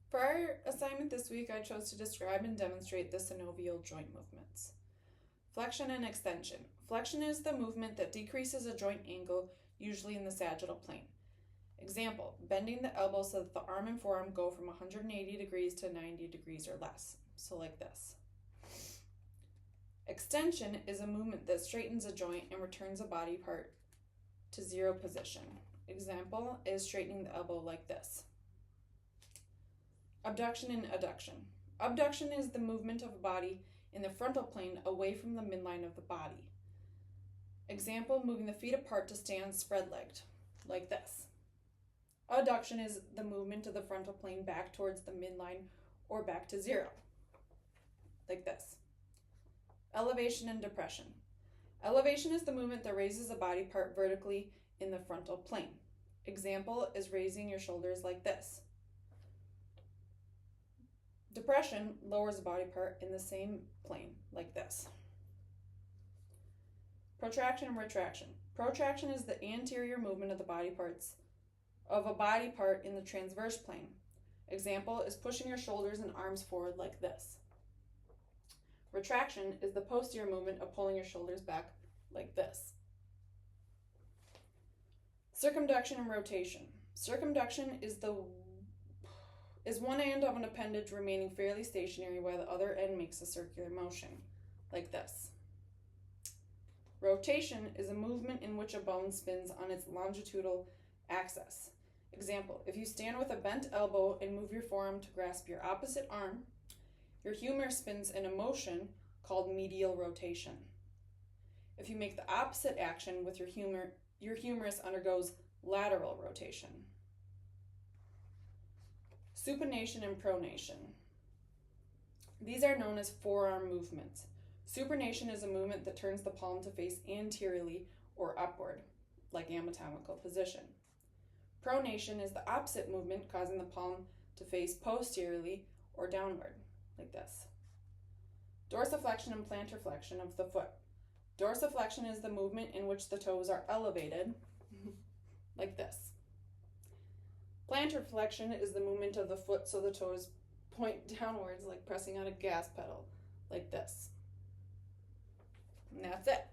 For our assignment this week, I chose to describe and demonstrate the synovial joint movements. Flexion and extension. Flexion is the movement that decreases a joint angle, usually in the sagittal plane. Example, bending the elbow so that the arm and forearm go from 180 degrees to 90 degrees or less. So like this. Extension is a movement that straightens a joint and returns a body part to zero position. Example is straightening the elbow like this. Abduction and adduction. Abduction is the movement of a body in the frontal plane away from the midline of the body. Example, moving the feet apart to stand spread-legged, like this. Adduction is the movement of the frontal plane back towards the midline or back to zero, like this. Elevation and depression. Elevation is the movement that raises a body part vertically in the frontal plane. Example is raising your shoulders like this. Depression lowers a body part in the same plane, like this. Protraction and retraction. Protraction is the anterior movement of the body parts of a body part in the transverse plane. Example is pushing your shoulders and arms forward like this. Retraction is the posterior movement of pulling your shoulders back like this. Circumduction and rotation. Circumduction is one end of an appendage remaining fairly stationary while the other end makes a circular motion, like this. Rotation is a movement in which a bone spins on its longitudinal axis. Example, if you stand with a bent elbow and move your forearm to grasp your opposite arm, your humerus spins in a motion called medial rotation. If you make the opposite action with your humerus undergoes lateral rotation. Supination and pronation. These are known as forearm movements. Supination is a movement that turns the palm to face anteriorly or upward, like anatomical position. Pronation is the opposite movement, causing the palm to face posteriorly or downward, like this. Dorsiflexion and plantar flexion of the foot. Dorsiflexion is the movement in which the toes are elevated, like this. Plantar flexion is the movement of the foot so the toes point downwards, like pressing on a gas pedal, like this. And that's it.